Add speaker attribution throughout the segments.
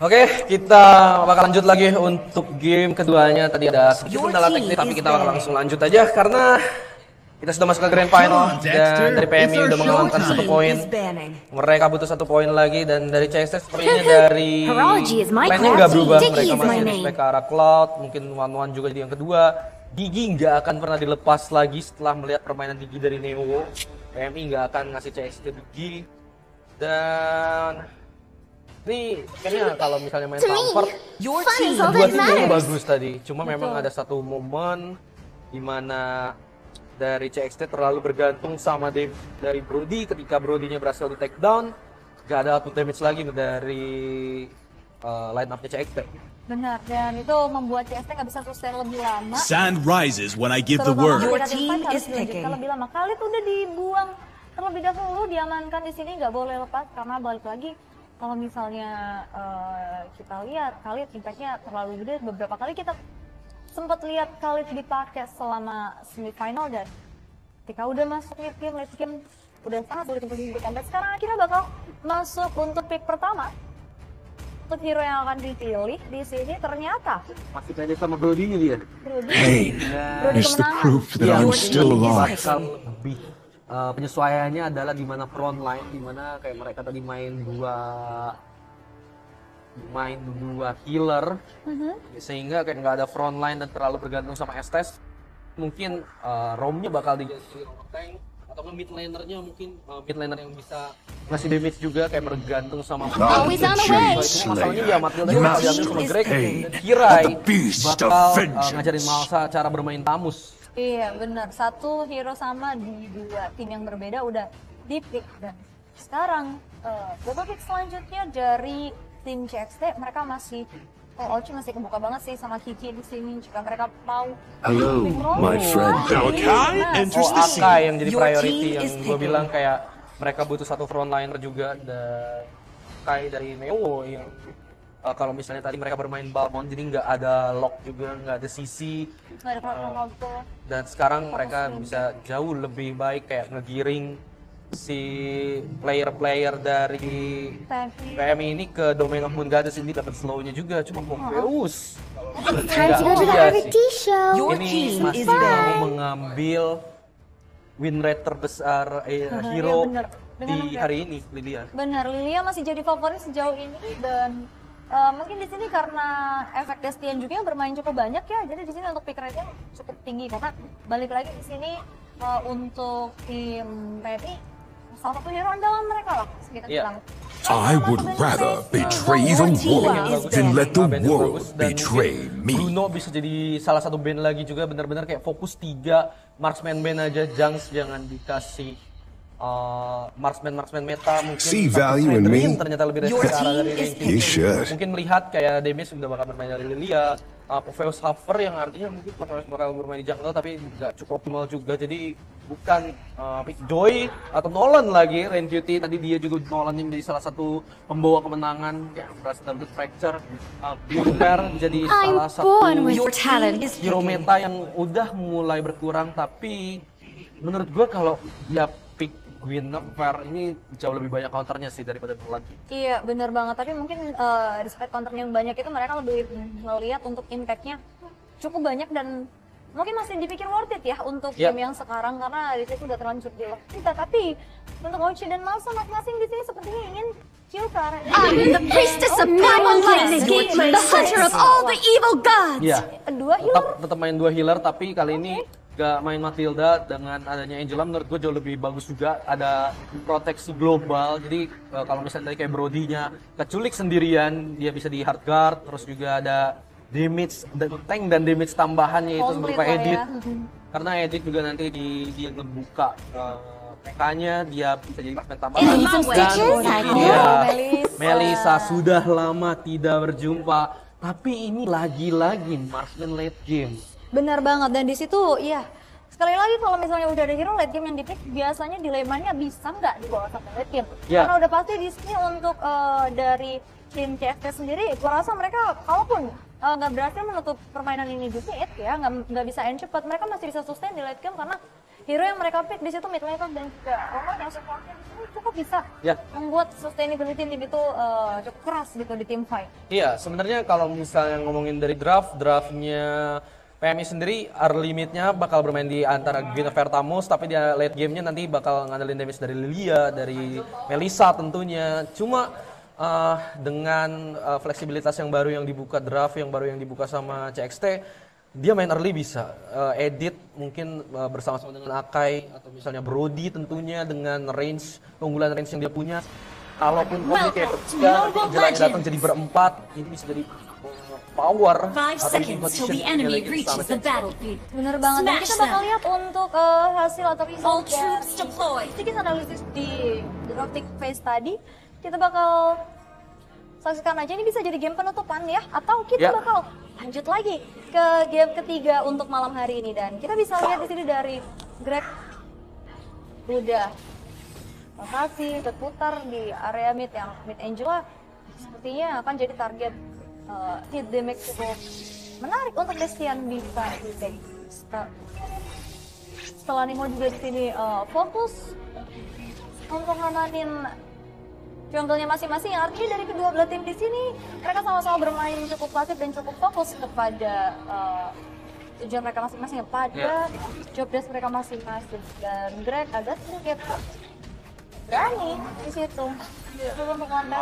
Speaker 1: Oke, kita bakal lanjut lagi untuk game keduanya. Tadi ada sedikit kendala teknis, tapi kita bakal langsung lanjut aja karena kita sudah masuk ke grand final dan dari PMI udah mengamankan 1 poin. Mereka butuh 1 poin lagi dan dari CSS sepertinya dari plannya nggak berubah. Mereka masih respect ke arah Cloud, mungkin 1-1 juga di yang kedua. Gigi nggak akan pernah dilepas lagi setelah melihat permainan Gigi dari Neo. PMI nggak akan ngasih CS ke Gigi dan ini kayaknya kalau misalnya main comfort, dua timnya bagus tadi. Cuma memang ada satu momen dimana dari CXT terlalu bergantung sama dari Brody. Ketika Brody-nya berhasil di take down, gak ada output damage lagi dari line up-nya CXT.
Speaker 2: Benar, dan itu membuat CXT nggak bisa sustain lebih lama.
Speaker 3: Sand rises when I give the word.
Speaker 2: Your team is picking. Lebih lama, Khalid udah dibuang terlebih dahulu, diamankan di sini, nggak boleh lepas karena balik lagi. Kalau misalnya kita lihat Khalid impact-nya terlalu gede, beberapa kali kita sempat lihat Khalid dipakai selama semifinal dan ketika udah masuk late game udah sangat sulit untuk dihentikan. Dan sekarang akhirnya bakal masuk untuk pick pertama untuk hero yang akan dipilih di sini ternyata
Speaker 1: masih pede sama Brody-nya dia.
Speaker 3: Pain is the proof that I'm still alive.
Speaker 1: Penyesuaiannya adalah di mana front line, di mana kayak mereka tadi main dua healer, sehingga kayak nggak ada front line dan terlalu bergantung sama Estes. Mungkin roamnya bakal diganti tank atau mid lanernya mungkin mid laner yang bisa ngasih damage juga kayak bergantung sama masalahnya ya Matilda bakal diambil sama Greg dan Kirai bakal ngajarin Malsa cara bermain Tamus.
Speaker 2: Iya benar, satu hero sama di dua tim yang berbeda udah di pick dan sekarang beberapa pick selanjutnya dari tim CXT mereka masih Ochi masih kebuka banget sih sama Kiki di sini jika mereka mau.
Speaker 3: Hello, my friend.
Speaker 1: Akai yang jadi priority yang gue bilang kayak mereka butuh satu frontliner juga dan Akai dari Neo yang kalau misalnya tadi mereka bermain Balmond jadi nggak ada lock juga, nggak ada CC dan sekarang mereka bisa jauh lebih baik kayak ngegiring si player-player dari PMI ini ke Domain of Moon Goddess. Ini dapat slownya juga cuma Popheus ini masih mau mengambil win rate terbesar hero di hari ini. Lilia
Speaker 2: benar, Lilia masih jadi favorit sejauh ini dan mungkin di sini karena efek Destian juga yang bermain cukup banyak ya, jadi di sini untuk pick rate-nya cukup tinggi karena balik lagi di sini untuk tim PMI salah satu hero andalan mereka lah kita bilang.
Speaker 3: I would rather betray the world than let the world betray me.
Speaker 1: Bruno bisa jadi salah satu band lagi juga, benar-benar kayak fokus 3 marksman band aja, Junks jangan dikasih marksman meta mungkin.
Speaker 3: See value in me?
Speaker 1: Ternyata lebih resiko dari
Speaker 3: He should.
Speaker 1: mungkin melihat kayak damage sudah bakal bermain dari Lilia, Popheus Hover yang artinya mungkin Popheus bakal bermain di jungle tapi nggak cukup optimal juga, jadi bukan pick Joy atau Nolan lagi. Rain Beauty tadi dia juga Nolan yang menjadi salah satu pembawa kemenangan yang berhasil dapat fracture. Bluebear jadi salah satu hero meta yang udah mulai berkurang, tapi menurut gue kalau dia pick Guinevere ini jauh lebih banyak counternya sih daripada Nolan.
Speaker 2: Iya benar banget, tapi mungkin despite counternya yang banyak itu mereka lebih melihat untuk impact-nya cukup banyak dan mungkin masih dipikir worth it ya untuk game yang sekarang karena di situ udah terlanjur di lock kita. Tapi untuk Ochi dan Malsa masing-masing di sini sepertinya ingin kill ke arah
Speaker 4: the priestess of primal light, the hunter of all the evil gods.
Speaker 1: Iya.
Speaker 2: Dua healer.
Speaker 1: Tetap main 2 healer tapi kali ini gak main Matilda. Dengan adanya Angela menurut gue jauh lebih bagus juga, ada proteksi global. Jadi kalau misalnya kayak Brody-nya keculik sendirian dia bisa di hard guard, terus juga ada damage dan tank dan damage tambahannya itu berupa edit ya. Karena edit juga nanti dia ngebuka PK-nya, dia bisa jadi marksman tambahan. Dan Melissa sudah lama tidak berjumpa, tapi ini lagi-lagi marksman late game.
Speaker 2: Benar banget, dan di situ ya sekali lagi kalau misalnya udah ada hero late game yang di-pick biasanya dilemanya bisa nggak dibawa sampai late game. Karena udah pasti di sini untuk dari tim CFT sendiri, gua rasa mereka kalaupun nggak berhasil menutup permainan ini di mid ya, nggak bisa end cepat, mereka masih bisa sustain di late game karena hero yang mereka pick di situ mid laner dan juga Roman yang supportnya di sini cukup bisa
Speaker 1: Ya.
Speaker 2: membuat sustainability tim itu cukup keras gitu di team fight.
Speaker 1: Iya, sebenarnya kalau misalnya ngomongin dari draftnya PMI sendiri, early mid-nya bakal bermain di antara Guinevere Tamus, tapi dia late game-nya nanti bakal ngandelin damage dari Lilia, dari Melissa tentunya. Cuma dengan fleksibilitas yang baru yang dibuka draft, yang baru yang dibuka sama CXT, dia main early bisa edit mungkin bersama-sama dengan Akai atau misalnya Brody tentunya dengan keunggulan range yang dia punya. Kalaupun kombi kayak bertiga, jalannya datang jadi berempat, ini bisa jadi power
Speaker 4: 5 seconds till the enemy reaches the battlefield.
Speaker 2: Bener banget, dan kita bakal lihat untuk hasil atau
Speaker 4: All
Speaker 2: result
Speaker 4: troops deployed.
Speaker 2: sedikit analisis di drafting phase tadi. Kita bakal saksikan aja, ini bisa jadi game penutupan ya, atau kita bakal lanjut lagi ke game ketiga untuk malam hari ini. Dan kita bisa lihat di sini dari Greg udah lokasi berputar di area mid, yang mid Angela sepertinya akan jadi target hit damage cukup menarik untuk Destian bisa di setelah Nemo juga di sini fokus untuk ngananin jungle-nya masing-masing. Artinya dari kedua belah tim di sini mereka sama-sama bermain cukup pasif dan cukup fokus kepada tujuan mereka masing-masing, pada job desk mereka masing-masing. Dan Greg agak sedikit berani di situ. Untuk mengganggu.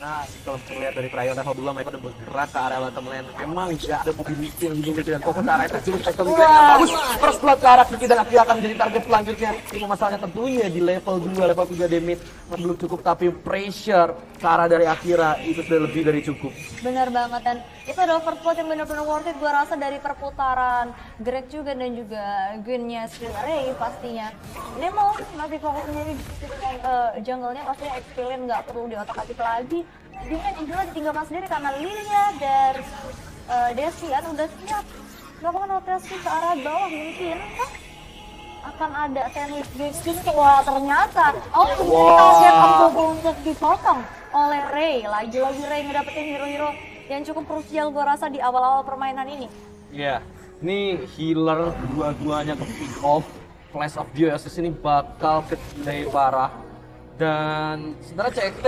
Speaker 1: Nah, kalau terlihat dari Prayo level 2 mereka udah bergerak ke area bottom lane. Memang nggak ada mobility yang dimiliki dan fokus ke area itu. Bagus, first blood ke arah Kiki dan Akira akan menjadi target selanjutnya. Ini masalahnya tentunya di level 2, level 3 damage belum cukup, tapi pressure ke arah dari Akira itu sudah lebih dari cukup.
Speaker 2: Benar banget, dan itu adalah first blood yang benar-benar worth it gue rasa dari perputaran Greg juga dan juga Gwyn-nya Ray pastinya. Nemo masih fokus sendiri jungle-nya, pastinya experience nggak perlu diotak-atik lagi. Dengan Angela ditinggal mas sendiri karena Lilia dan Desian udah siap melakukan rotasi ke arah bawah. Mungkin akan ada sandwich game. Wah, ternyata target untuk dipotong oleh Ray. Lagi-lagi Ray ngedapetin hero-hero yang cukup krusial gue rasa di awal-awal permainan ini.
Speaker 1: Iya, ini healer dua-duanya ke pick off. Flash of Dionysus ini bakal kecilai parah. Dan sebenarnya CXT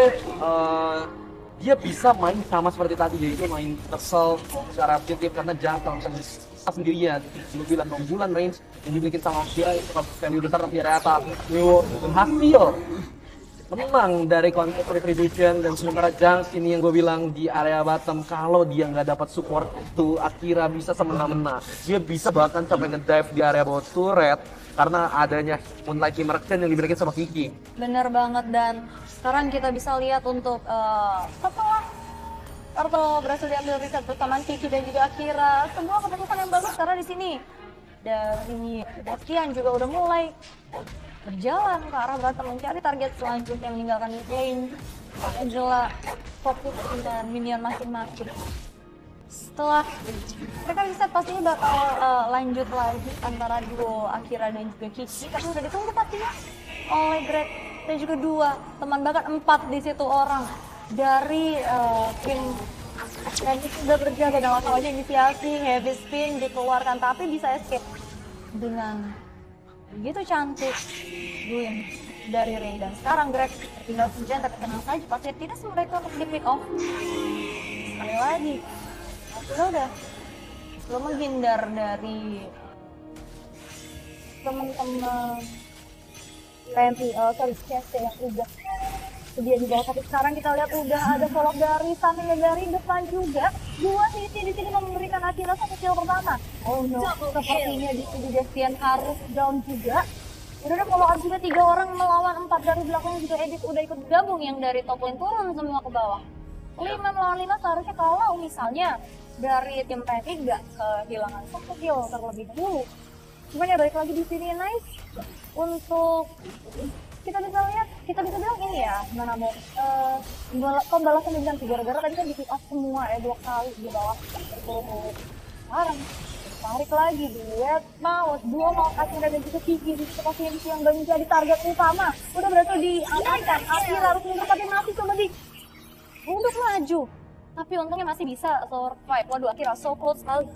Speaker 1: dia bisa main sama seperti tadi, yaitu main tersel secara objektif karena jangkau misalnya sendirian. Gue bilang keunggulan range yang dimiliki sama dia itu value besar di area atas. Hasil menang dari Conflict Retribution, dan sementara Junks ini yang gue bilang di area bottom, kalau dia nggak dapat support itu Akira bisa semena-mena. Dia bisa bahkan sampai nge-dive di area bawah turret karena adanya Moonlight Merchant yang dimiliki sama Kiki.
Speaker 2: Bener banget, dan sekarang kita bisa lihat untuk setelah Turtle berhasil diambil reset bersama Kiki dan juga Akira, semua keputusan yang bagus karena di sini. Dan ini Bastian juga udah mulai berjalan ke arah bottom mencari target selanjutnya, meninggalkan mid lane. Angela fokus dan minion masing-masing. Setelah mereka reset pastinya bakal lanjut lagi antara duo Akira dan juga Kiki, karena udah ditunggu pastinya oleh Greg dan juga dua teman, bahkan 4 di situ orang dari tim. Dan itu sudah berjaga dan langsung aja inisiasi heavy spin dikeluarkan, tapi bisa escape dengan begitu cantik Gwyn dari Ray. Dan sekarang Greg tinggal hujan, tapi tenang saja, pasti tidak mereka untuk di pick off. Sekali lagi kita udah belum menghindar dari teman-teman PMI, yang udah sedia di bawah, tapi sekarang kita lihat udah ada follow dari samping dan dari depan juga. Dua sisi di sini memberikan Akira satu kill pertama. Oh no, sepertinya di sini Destian harus down juga. Udah ada follow up juga 3 orang melawan 4 dari belakang juga. Edit udah ikut gabung, yang dari top lane turun semua ke bawah. 5 melawan 5 seharusnya kalau misalnya dari tim PMI nggak kehilangan satu kill terlebih dahulu. Cuman ya balik lagi di sini nice untuk kita bisa lihat, kita bisa bilang ini ya, gimana mau pembalasan dendam sih, gara-gara tadi kan di pick off semua ya 2 kali di bawah. Sekarang tarik lagi duet mau Akira dan juga Kiki di situasi yang gak menjadi target utama. Udah berhasil diamankan, Akira harus mundur tapi masih coba untuk maju. Tapi untungnya masih bisa survive. Waduh, Akira so close sekali.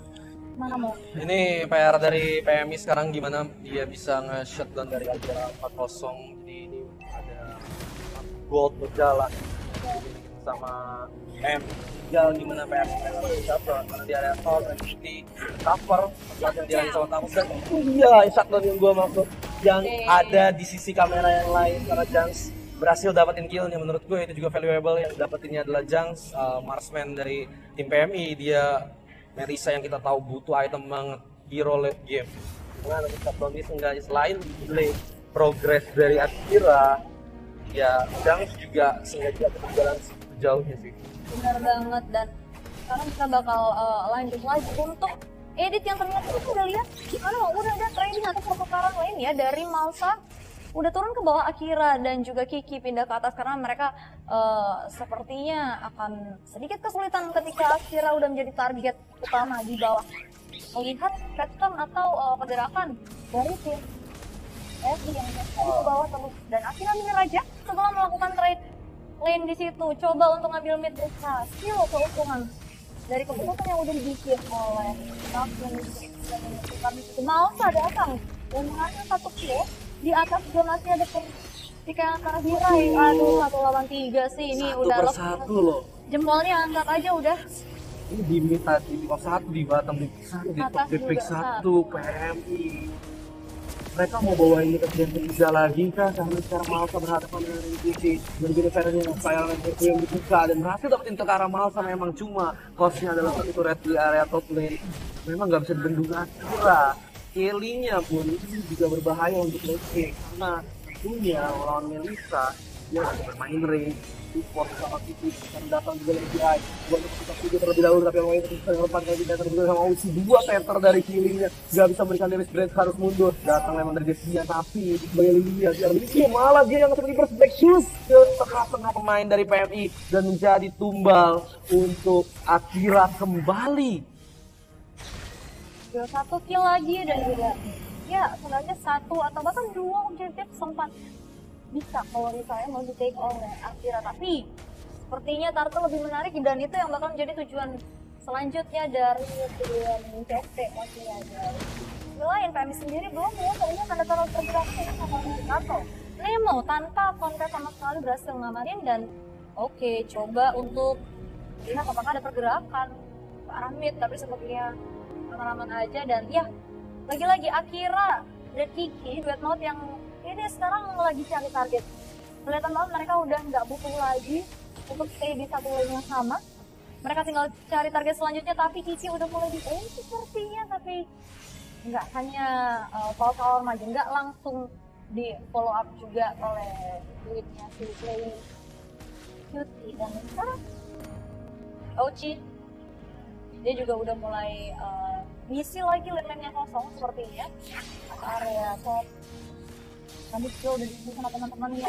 Speaker 2: Mana mau?
Speaker 1: Ini PR dari PMI sekarang gimana dia bisa nge-shutdown dari Akira 4-0. Jadi ini ada gold berjalan sama M. Tinggal gimana PR shutdown karena di area top dan City cover yang di area sama Tamus dan iya shutdown yang gue maksud yang ada di sisi kamera yang lain karena Junks berhasil dapetin killnya. Menurut gue itu juga valuable. Yang dapetinnya adalah Junks, marksman dari tim PMI. Dia Melissa yang kita tahu butuh item banget hero late game. Karena untuk shutdown ini seenggaknya selain delay progress dari Akira, ya Junks juga sengaja ketinggalan jauhnya sih.
Speaker 2: Benar banget, dan sekarang kita bakal lanjut lagi untuk edit yang ternyata kita udah lihat karena udah ada training atau pertukaran lain ya dari Malsa udah turun ke bawah Akira dan juga Kiki pindah ke atas karena mereka sepertinya akan sedikit kesulitan ketika Akira udah menjadi target utama di bawah. Melihat pattern atau pergerakan dari tim FD yang ke bawah terus dan Akira minir aja setelah melakukan trade lane di situ, coba untuk ngambil mid berhasil keuntungan dari keputusan yang udah dibikin oleh Malsa dan menentukan itu. Malsa datang dan mengambil satu kill di atas zonasi ada ketika yang akan dirai. Aduh, 1 lawan 3 sih ini
Speaker 1: satu
Speaker 2: udah
Speaker 1: persatu loh.
Speaker 2: Jempolnya angkat aja udah.
Speaker 1: Ini di mid tadi di top 1 di bottom di pick 1 di top di pick 1 PMI. Mereka mau bawa ini ke game ketiga lagi kah? Karena sekarang Malsa berhadapan dengan Inquisi dan juga Ferry yang Fire yang dibuka dan berhasil dapetin ke arah Malsa. Memang cuma costnya adalah satu red di area top lane. Memang nggak bisa dibendung Akira. Kelly-nya pun itu juga berbahaya untuk late game karena punya lawan Melissa yang bermain range support sama Kiki dan datang juga dari BI buat kita video terlebih dahulu, tapi yang lain bisa lompat lagi datang juga sama Uzi 2 center dari Killing-nya gak bisa memberikan damage break, harus mundur datang memang dari Jessia tapi sebagai Lilia dia malah dia yang seperti first black shoes ke tengah-tengah pemain dari PMI dan menjadi tumbal untuk Akira kembali.
Speaker 2: Satu kill lagi dan juga ya sebenarnya 1 atau bahkan 2 objektif sempat bisa kalau misalnya mau di take oleh Akira, tapi sepertinya Turtle lebih menarik dan itu yang bakal menjadi tujuan selanjutnya dari tim CST masih ada. Selain PMI sendiri belum ya, kayaknya tanda terlalu tergerak sama Turtle. Nemo tanpa kontak sama sekali berhasil ngamarin dan oke, coba untuk lihat apakah ada pergerakan ke arah mid, tapi sepertinya aman-aman aja. Dan ya lagi-lagi Akira dan Kiki duet maut yang ini sekarang lagi cari target. Kelihatan banget mereka udah nggak butuh lagi untuk stay di satu lane yang sama. Mereka tinggal cari target selanjutnya, tapi Kiki udah mulai di sepertinya, tapi nggak hanya power maju, nggak langsung di follow up juga oleh duitnya si Play Cutie. Dan sekarang Ochi dia juga udah mulai ngisi lagi lane-nya kosong sepertinya area top. Tadi skill udah disini sama teman-temannya.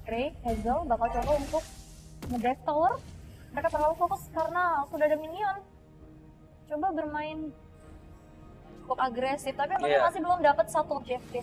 Speaker 2: Grey, Hazel bakal coba untuk nge-dive tower. Mereka terlalu fokus karena sudah ada minion. Coba bermain cukup agresif, tapi masih belum dapat satu objektif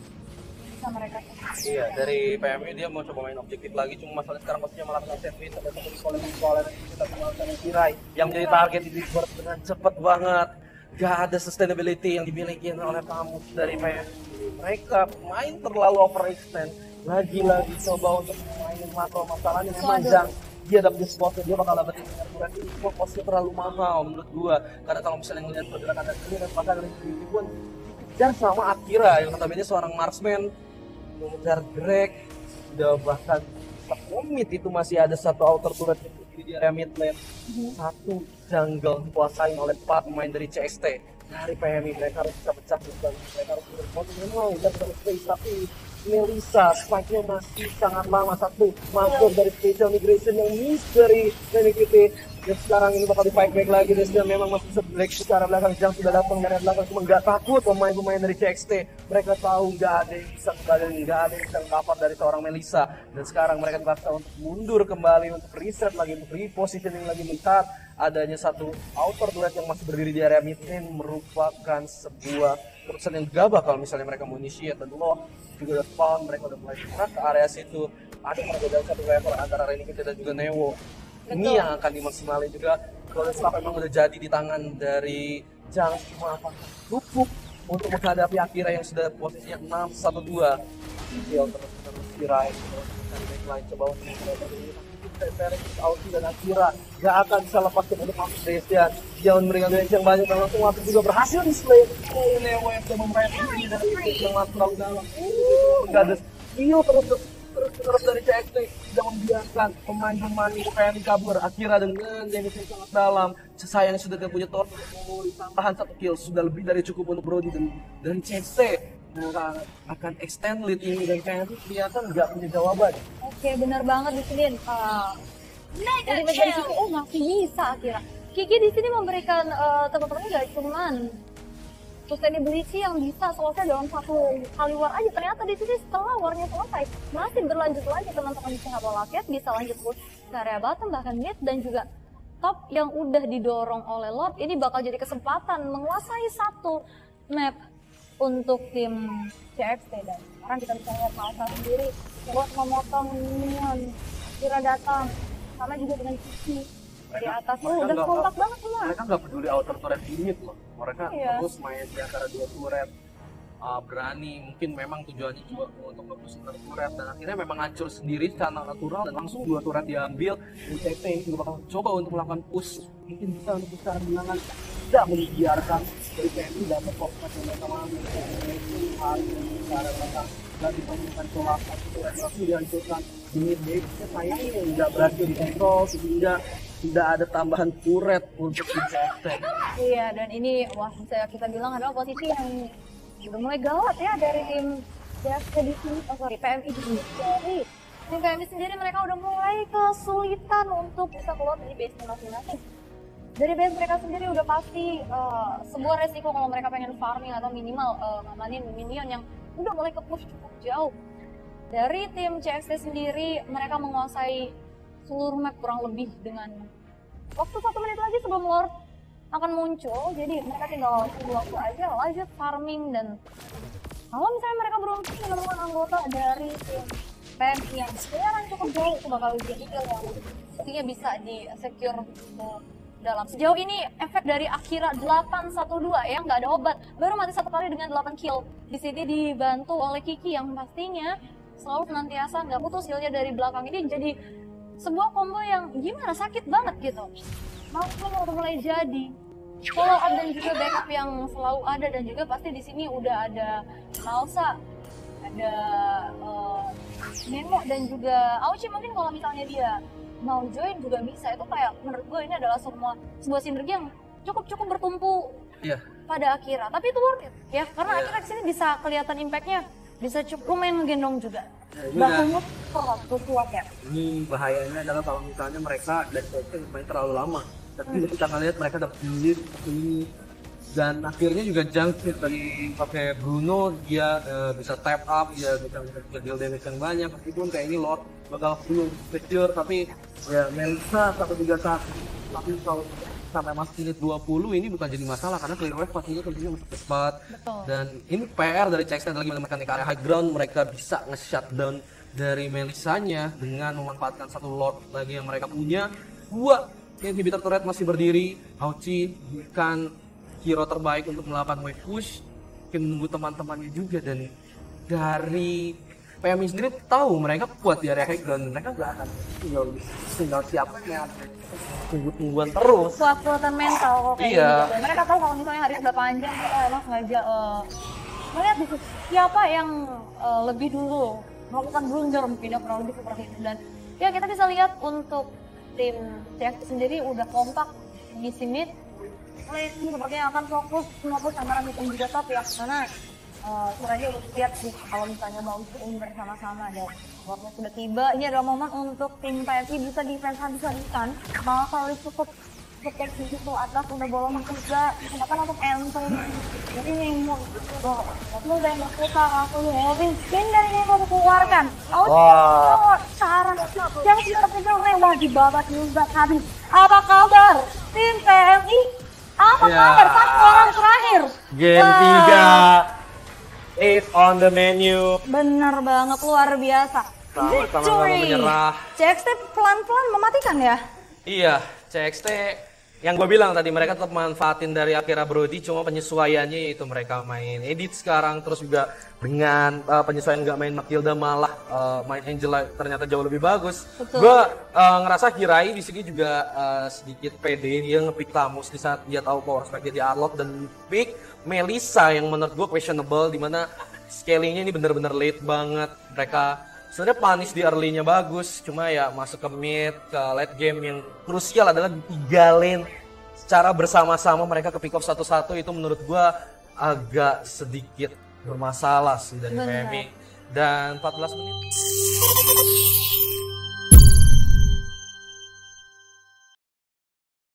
Speaker 2: sama mereka.
Speaker 1: Iya, dari PMI dia mau coba main objektif lagi, cuma masalah sekarang maksudnya melakukan sandwich sampai sekolah kita kenalkan Kirai yang menjadi target di Discord dengan cepat banget. Gak ada sustainability yang dimiliki oleh tamu dari PMI. Mereka main terlalu overextend. Lagi-lagi coba untuk mainin makro, masalahnya memang dia dapat spot dia bakal dapetin peraturan ini kok costnya terlalu mahal menurut gua. Karena kalau misalnya ngeliat pergerakan dari ini dan pasangan ini pun dikejar sama Akira yang notabene seorang marksman mengejar Greg, udah bahkan komit itu masih ada satu outer turret di area mid lane, satu jungle dikuasain oleh 4 pemain dari CST. Dari PMI mereka harus bisa pecah, mereka harus bermotor memang udah bisa space, tapi Melissa spike-nya masih sangat lama. Satu masuk dari special migration yang misteri mengikuti. Dan sekarang ini bakal di fight back lagi. Dan memang masih bisa break secara belakang. Jang sudah datang dari belakang, cuma nggak takut pemain-pemain dari CXT. Mereka tahu nggak ada yang bisa kembali, nggak ada yang bisa cover dari seorang Melissa. Dan sekarang mereka dipaksa untuk mundur kembali, untuk reset lagi, untuk repositioning lagi, melihat adanya satu outer turret yang masih berdiri di area mid lane merupakan sebuah keputusan yang gabah kalau misalnya mereka mau initiate. Dan loh juga udah spawn, mereka udah mulai gerak ke area situ. Ada perbedaan satu level antara Renekton dan juga Newo. Ini yang akan dimaksimalin juga. Golden Staff memang udah jadi di tangan dari kencang, cuma apakah cukup untuk menghadapi Akira yang sudah posisinya 6-1-2. Kill terus diraih terus dari backline coba untuk Felix, Auti dan Akira gak akan bisa lepas ke untuk masuk Desian. Dia memberikan damage yang banyak dan langsung waktu juga berhasil display. Leo yang coba meraih ini dari yang masuk terlalu dalam. Gak ada skill terus dari CXT tidak membiarkan pemain-pemain PMI kabur. Akira dengan damage yang sangat dalam. Sayang sudah tidak punya torp tambahan 1 kill sudah lebih dari cukup untuk Brody dan CXT. Mereka akan extend lead ini dan PMI kelihatan nggak punya jawaban.
Speaker 2: Oke, benar banget di sini. Dari media Kiki, masih bisa Akira. Kiki di sini memberikan teman-temannya nggak cuman sustainability yang bisa selesai dalam 1 kali war aja. Ternyata di sini setelah warnya selesai masih berlanjut lagi teman-teman bisa Laket bisa lanjut push ke area bottom bahkan mid dan juga top yang udah didorong oleh Lord. Ini bakal jadi kesempatan menguasai 1 map untuk tim CXT dan sekarang kita bisa lihat Malsa sendiri terus memotong minion kira datang sama juga dengan Kiki dari atas udah kompak banget semua.
Speaker 1: Mereka nggak peduli outer turret unit loh, mereka terus main di antara 2 turret. Berani mungkin memang tujuannya juga untuk nge-push inner turret dan akhirnya memang hancur sendiri secara natural dan langsung 2 turret diambil. CXT ini juga bakal coba untuk melakukan push mungkin bisa untuk secara bilangan tidak membiarkan dari PMI dapat fokus yang mereka mengambil hari ini secara mereka dan ditemukan celah turret langsung dihancurkan ini sayangnya tidak berhasil dikontrol sehingga tidak ada tambahan turret untuk tim CXT.
Speaker 2: Iya dan ini wah bisa kita bilang adalah posisi yang udah mulai gawat ya dari tim CXT di sini, PMI di sini. Jadi tim PMI sendiri mereka udah mulai kesulitan untuk bisa keluar dari base masing-masing. Dari base mereka sendiri udah pasti sebuah resiko kalau mereka pengen farming atau minimal ngamanin minion yang udah mulai ke-push cukup jauh. Dari tim CXT sendiri mereka menguasai seluruh map kurang lebih dengan waktu 1 menit lagi sebelum Lord akan muncul, jadi mereka tinggal tunggu waktu aja lanjut farming dan kalau misalnya mereka beruntung menemukan anggota dari tim PMI yang sekarang cukup jauh itu bakal jadi kill yang sepertinya bisa di secure dalam. Sejauh ini efek dari Akira 812 ya nggak ada obat, baru mati 1 kali dengan 8 kill. Di sini dibantu oleh Kiki yang pastinya selalu senantiasa nggak putus healnya dari belakang. Ini jadi sebuah combo yang gimana sakit banget gitu. Mau udah mulai jadi follow up dan juga backup yang selalu ada dan juga pasti di sini udah ada Malsa, ada Nemo dan juga Auchi mungkin kalau misalnya dia mau join juga bisa. Itu kayak menurut gue ini adalah sebuah sinergi yang cukup bertumpu pada Akira. Tapi itu worth it ya karena Akira kesini bisa kelihatan impactnya, bisa cukup lumayan ngegendong juga. Bahkan kuat ya.
Speaker 1: Ini bahayanya adalah kalau misalnya mereka dari CXT main terlalu lama. Tapi kita ngeliat mereka dapat lead seperti ini dan akhirnya juga jungkit dari pakai Bruno dia bisa tap up, dia bisa deal damage yang banyak meskipun kayak ini Lord bakal belum secure tapi ya Melissa 131 tapi kalau sampai masuk menit 20 ini bukan jadi masalah karena clear wave pastinya tentunya masih cepat. Dan ini PR dari CXT lagi menemukan ke area high ground, mereka bisa nge-shutdown dari Melissanya dengan memanfaatkan 1 Lord lagi yang mereka punya. 2 inhibitor turret masih berdiri. Auchi bukan hero terbaik untuk melakukan wave push, mungkin menunggu teman-temannya juga dan dari PMI sendiri tahu mereka kuat di area high ground, mereka gak akan tinggal siapanya tunggu-tungguan terus.
Speaker 2: Kuat-kuatan mental kok kayak gitu. Mereka tahu kalau misalnya hari udah panjang mereka emang sengaja melihat siapa yang lebih dulu melakukan blunder mungkin ya kurang lebih seperti itu. Dan ya kita bisa lihat untuk tim CXT sendiri udah kompak ngisi mid. Ini sepertinya akan fokus antara mid dan juga top ya karena sebenarnya udah lihat sih kalau misalnya mau join bersama-sama dan waktunya sudah tiba. Ini adalah momen untuk tim PMI bisa defense habis-habisan. Malah kalau cukup cek di situ atas udah bolong juga kesempatan untuk entry. Jadi Nemo lu udah berputar aku Melvin spin dari Nemo dikeluarkan. Cara yang seperti itu wah dibabat juga habis. Apa kabar tim PMI? Apa kabar 1 orang terakhir?
Speaker 1: Game 3 is on the menu.
Speaker 2: Bener banget, luar biasa.
Speaker 1: Sama-sama menyerah.
Speaker 2: CXT pelan-pelan mematikan ya?
Speaker 1: Iya, CXT yang gue bilang tadi, mereka tetap manfaatin dari Akira Brody, cuma penyesuaiannya yaitu mereka main Edit sekarang, terus juga dengan penyesuaian nggak main Matilda malah main Angela ternyata jauh lebih bagus. Gue ngerasa Hirai di sini juga sedikit pede, dia ngepick Tamus di saat dia tahu power spike dia di unlock, dan pick Melissa yang menurut gue questionable, dimana scalingnya ini bener-bener late banget. Mereka sebenarnya punish di early-nya bagus, cuma ya masuk ke mid, ke late game yang krusial adalah di 3 lane secara bersama-sama mereka ke pick off satu-satu, itu menurut gua agak sedikit bermasalah sih dari PMI. Dan 14 menit.